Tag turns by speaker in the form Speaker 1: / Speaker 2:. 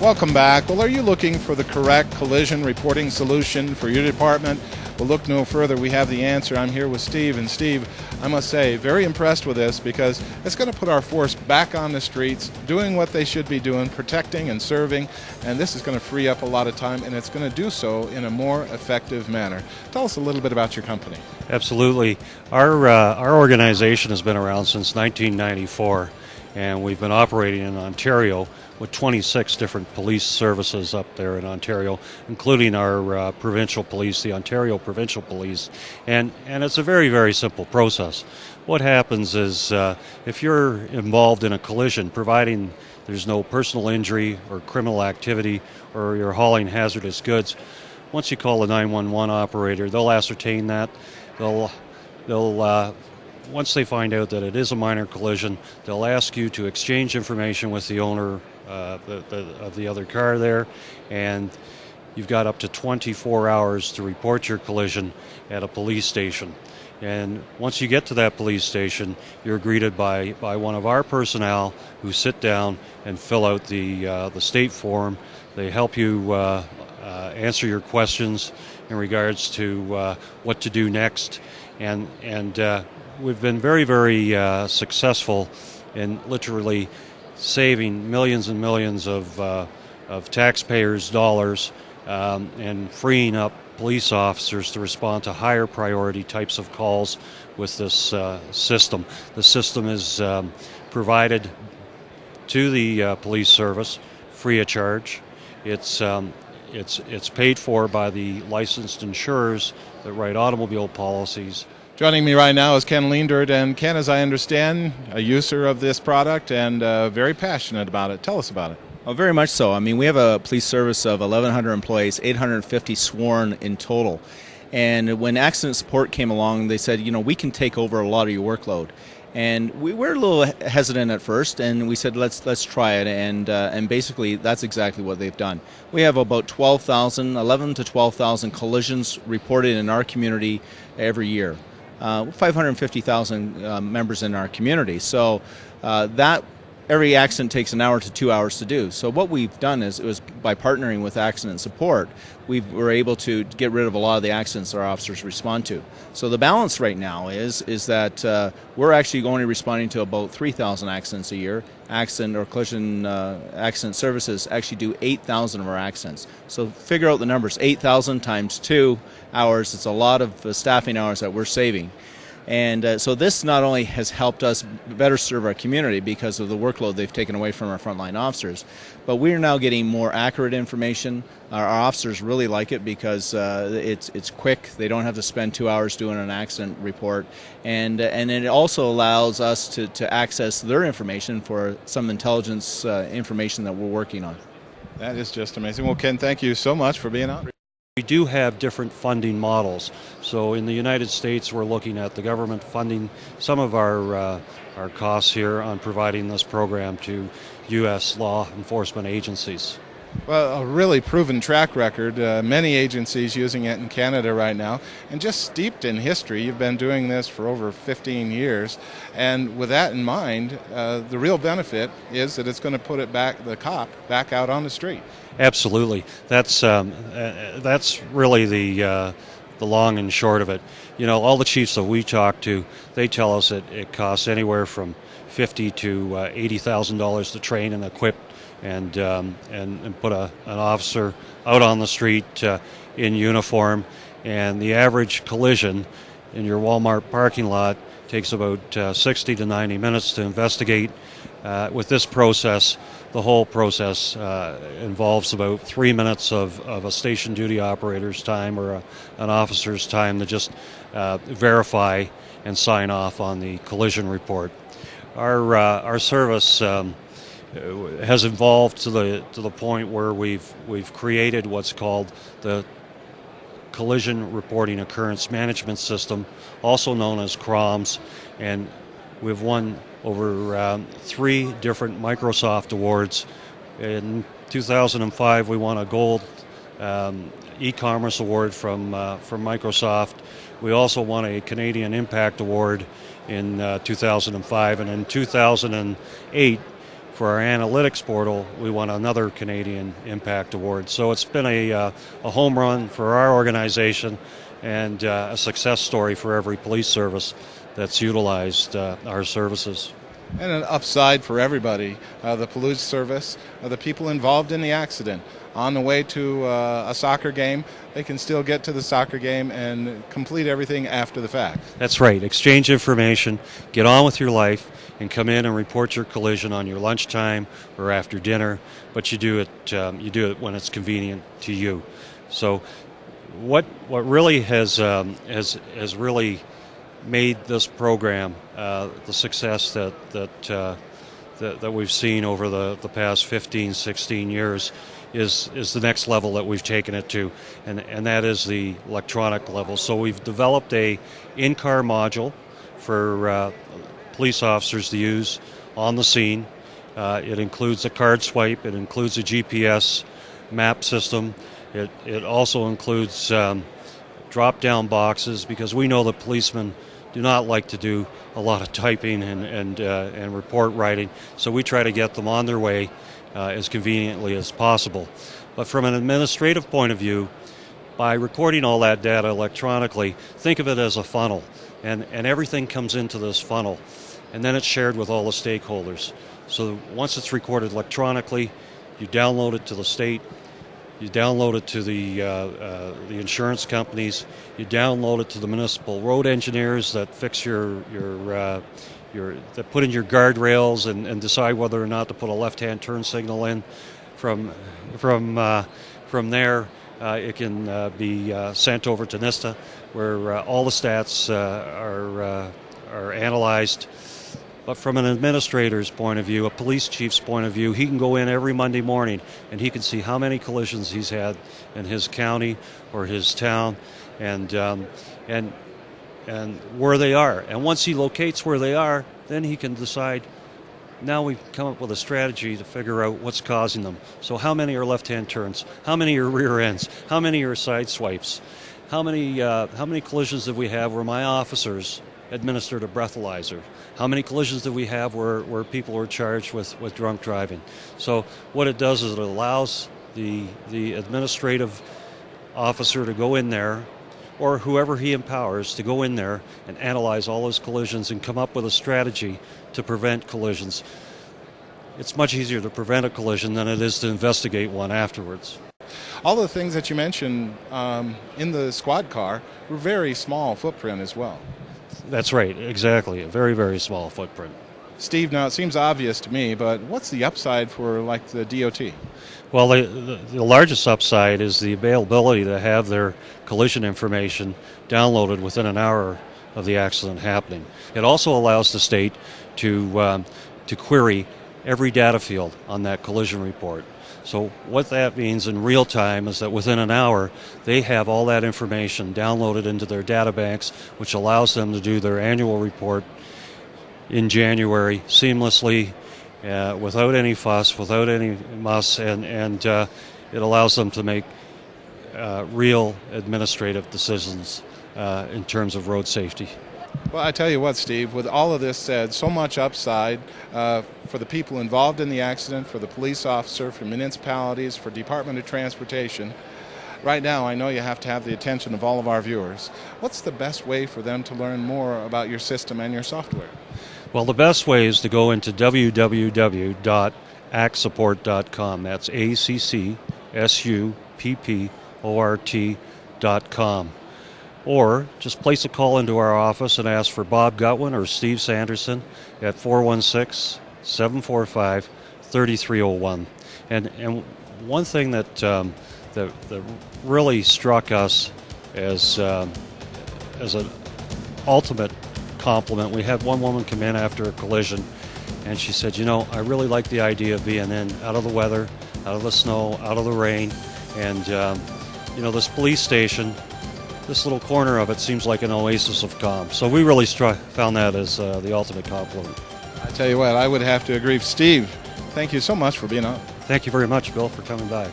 Speaker 1: Welcome back. Well, are you looking for the correct collision reporting solution for your department? Well, look no further. We have the answer. I'm here with Steve. And Steve, I must say, very impressed with this because it's going to put our force back on the streets, doing what they should be doing, protecting and serving. And this is going to free up a lot of time, and it's going to do so in a more effective manner. Tell us a little bit about your company.
Speaker 2: Absolutely. Our organization has been around since 1994, and we've been operating in Ontario with 26 different police services up there in Ontario, including our provincial police, the Ontario Provincial Police. And it's a very, very simple process. What happens is if you're involved in a collision, providing there's no personal injury or criminal activity or you're hauling hazardous goods, once you call the 911 operator, they'll ascertain that. They'll once they find out that it is a minor collision, they'll ask you to exchange information with the owner of the other car there, and you've got up to 24 hours to report your collision at a police station. And once you get to that police station, you're greeted by one of our personnel who sit down and fill out the state form. They help you answer your questions in regards to what to do next, and we've been very, very successful in literally saving millions and millions of taxpayers' dollars and freeing up police officers to respond to higher priority types of calls with this system. The system is provided to the police service free of charge. It's paid for by the licensed insurers that write automobile policies.
Speaker 1: Joining me right now is Ken Leendert, and Ken, as I understand, a user of this product and very passionate about it. Tell us about it.
Speaker 3: Oh, very much so. I mean, we have a police service of 1,100 employees, 850 sworn in total. And when accident support came along, they said, we can take over a lot of your workload. And we were a little hesitant at first, and we said, let's try it. And basically, that's exactly what they've done. We have about 11 to 12,000 collisions reported in our community every year. 550,000 members in our community. So that every accident takes an hour to 2 hours to do. So what we've done is, it was by partnering with accident support, we were able to get rid of a lot of the accidents our officers respond to. So the balance right now is that we're actually only responding to about 3,000 accidents a year. Accident or collision accident services actually do 8,000 of our accidents. So figure out the numbers. 8,000 times 2 hours, it's a lot of staffing hours that we're saving. And so this not only has helped us better serve our community because of the workload they've taken away from our frontline officers, but we're now getting more accurate information. Our officers really like it because it's quick. They don't have to spend 2 hours doing an accident report. And it also allows us to access their information for some intelligence information that we're working on.
Speaker 1: That is just amazing. Well, Ken, thank you so much for being on.
Speaker 2: We do have different funding models. So in the United States, we're looking at the government funding some of our costs here on providing this program to U.S. law enforcement agencies.
Speaker 1: Well, a really proven track record. Many agencies using it in Canada right now, and just steeped in history. You've been doing this for over 15 years, and with that in mind, the real benefit is that it's going to put the cop back out on the street.
Speaker 2: Absolutely. That's really the long and short of it. All the chiefs that we talk to, they tell us it costs anywhere from $50,000 to $80,000 to train and equip and put an officer out on the street in uniform. And the average collision in your Walmart parking lot takes about 60 to 90 minutes to investigate. With this process, the whole process involves about 3 minutes of a station duty operator's time or an officer's time to just verify and sign off on the collision report. Our service has evolved to the point where we've created what's called the Collision Reporting Occurrence Management System, also known as CROMS, and we've won over 3 different Microsoft awards. In 2005, we won a gold e-commerce award from Microsoft. We also won a Canadian Impact Award in 2005, and in 2008, for our analytics portal, we won another Canadian Impact Award. So it's been a home run for our organization and a success story for every police service that's utilized our services.
Speaker 1: And an upside for everybody, the police service, the people involved in the accident. On the way to a soccer game, they can still get to the soccer game and complete everything after the fact.
Speaker 2: That's right. Exchange information, get on with your life, and come in and report your collision on your lunchtime or after dinner. But you do it when it's convenient to you. So, what really has really made this program the success that we've seen over the past 15, 16 years is the next level that we've taken it to, and that is the electronic level. So we've developed a in-car module for police officers to use on the scene. It includes a card swipe, it includes a GPS map system, it also includes drop-down boxes, because we know that policemen do not like to do a lot of typing and report writing, so we try to get them on their way as conveniently as possible. But from an administrative point of view, by recording all that data electronically, think of it as a funnel, and everything comes into this funnel, and then it's shared with all the stakeholders. So once it's recorded electronically, you download it to the state, you download it to the insurance companies, you download it to the municipal road engineers that fix that put in your guardrails and decide whether or not to put a left-hand turn signal in. From there, it can be sent over to NISTA, where all the stats are analyzed. But from an administrator's point of view, a police chief's point of view, he can go in every Monday morning and he can see how many collisions he's had in his county or his town, and where they are. And once he locates where they are, then he can decide, now we've come up with a strategy to figure out what's causing them. So how many are left-hand turns? How many are rear ends? How many are side swipes? How many collisions did we have where my officers administered a breathalyzer? How many collisions did we have where people were charged with drunk driving? So what it does is it allows the administrative officer to go in there, or whoever he empowers to go in there and analyze all his collisions and come up with a strategy to prevent collisions. It's much easier to prevent a collision than it is to investigate one afterwards.
Speaker 1: All the things that you mentioned in the squad car were very small footprint as well.
Speaker 2: That's right, exactly. A very, very small footprint.
Speaker 1: Steve, now it seems obvious to me, but what's the upside for like the DOT?
Speaker 2: Well, the largest upside is the availability to have their collision information downloaded within an hour of the accident happening. It also allows the state to query every data field on that collision report. So what that means in real time is that within an hour, they have all that information downloaded into their data banks, which allows them to do their annual report in January seamlessly, without any fuss, without any muss, and it allows them to make real administrative decisions in terms of road safety.
Speaker 1: Well, I tell you what, Steve, with all of this said, so much upside for the people involved in the accident, for the police officer, for municipalities, for Department of Transportation. Right now, I know you have to have the attention of all of our viewers. What's the best way for them to learn more about your system and your software?
Speaker 2: Well, the best way is to go into www.acsupport.com. That's ACCSUPPORT.com. Or just place a call into our office and ask for Bob Gutwin or Steve Sanderson at 416-745-3301. And one thing that really struck us as an ultimate compliment, we had one woman come in after a collision, and she said, I really like the idea of being in, out of the weather, out of the snow, out of the rain, and this police station, this little corner of it seems like an oasis of calm. So we really found that as the ultimate compliment.
Speaker 1: I tell you what, I would have to agree. Steve, thank you so much for being on.
Speaker 2: Thank you very much, Bill, for coming by.